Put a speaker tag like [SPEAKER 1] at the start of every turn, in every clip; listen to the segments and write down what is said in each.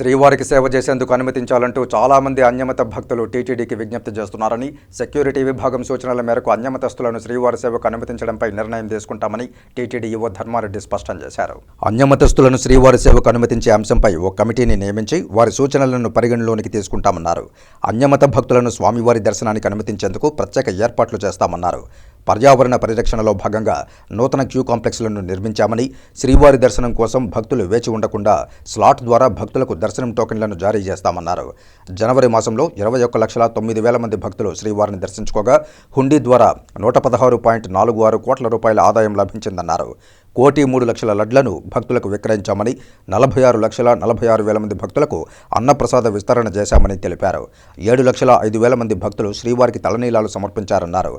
[SPEAKER 1] శ్రీవారికి సేవ చేసేందుకు అనుమతించాలంటూ చాలామంది అన్యమత భక్తులు టీటీడీకి విజ్ఞప్తి చేస్తున్నారని, సెక్యూరిటీ విభాగం సూచనల మేరకు అన్యమతస్తులను శ్రీవారి సేవకు అనుమతించడంపై నిర్ణయం తీసుకుంటామని టీటీడీ ఈవో ధర్మారెడ్డి స్పష్టం చేశారు. అన్యమతస్తులను శ్రీవారి సేవకు అనుమతించే అంశంపై ఓ కమిటీని నియమించి వారి సూచనలను పరిగణలోనికి తీసుకుంటామన్నారు. అన్యమత భక్తులను స్వామివారి దర్శనానికి అనుమతించేందుకు ప్రత్యేక ఏర్పాట్లు చేస్తామన్నారు. పర్యావరణ పరిరక్షణలో భాగంగా నూతన క్యూ కాంప్లెక్స్లను నిర్మించామని, శ్రీవారి దర్శనం కోసం భక్తులు వేచి ఉండకుండా స్లాట్ ద్వారా భక్తులకు దర్శనం టోకెన్లను జారీ చేస్తామన్నారు. జనవరి మాసంలో 21,09,000 మంది భక్తులు శ్రీవారిని దర్శించుకోగా హుండీ ద్వారా 116.46 కోట్ల రూపాయల ఆదాయం లభించిందన్నారు. 1,03,00,000 లడ్లను భక్తులకు విక్రయించామని, 46,46,000 మంది భక్తులకు అన్నప్రసాద విస్తరణ చేశామని తెలిపారు. 7,05,000 మంది భక్తులు శ్రీవారికి తలనీలాలు సమర్పించారన్నారు.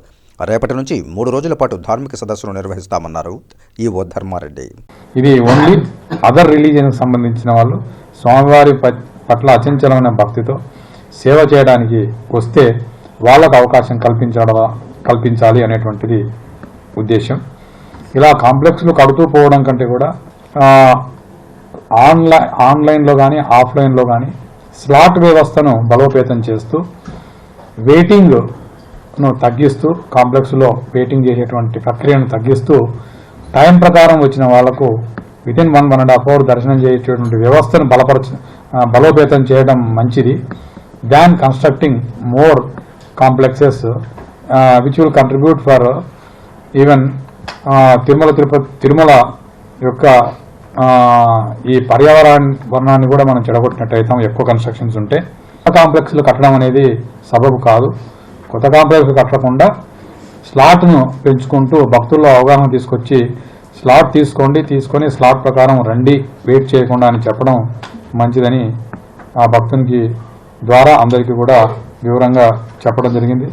[SPEAKER 1] రేపటి నుంచి 3 రోజుల పాటు ధార్మిక సదస్సును నిర్వహిస్తామన్నారు ఈవో ధర్మారెడ్డి.
[SPEAKER 2] ఇది ఓన్లీ అదర్ రిలీజియన్కి సంబంధించిన వాళ్ళు స్వామివారి పట్ల అచంచలమైన భక్తితో సేవ చేయడానికి వస్తే వాళ్ళకు అవకాశం కల్పించాలి అనేటువంటిది ఉద్దేశం. ఇలా కాంప్లెక్స్లు కడుతూ పోవడం కంటే కూడా ఆన్లైన్లో కానీ ఆఫ్లైన్లో కానీ స్లాట్ వ్యవస్థను బలోపేతం చేస్తూ వెయిటింగ్ను తగ్గిస్తూ కాంప్లెక్స్లో వెయిటింగ్ చేసేటువంటి ప్రక్రియను తగ్గిస్తూ టైం ప్రకారం వచ్చిన వాళ్లకు వితిన్ 1.5 అవర్ దర్శనం చేసేటువంటి వ్యవస్థను బలోపేతం చేయడం మంచిది than constructing more complexes which will contribute for even Tirumala యొక్క ఈ పర్యావరణాన్ని కూడా మనం చెడగొట్టినట్టయితే ఎక్కువ కన్స్ట్రక్షన్స్ ఉంటే కాంప్లెక్స్లు కట్టడం అనేది సబబు కాదు. కొత్త కాంప్లెక్స్ కట్టకుండా స్లాట్ను పెంచుకుంటూ భక్తుల్లో అవగాహన తీసుకొచ్చి స్లాట్ తీసుకొని స్లాట్ ప్రకారం రండి, వెయిట్ చేయకుండా అని చెప్పడం మంచిదని ఆ భక్తునికి ద్వారా అందరికీ కూడా వివరంగా చెప్పడం జరిగింది.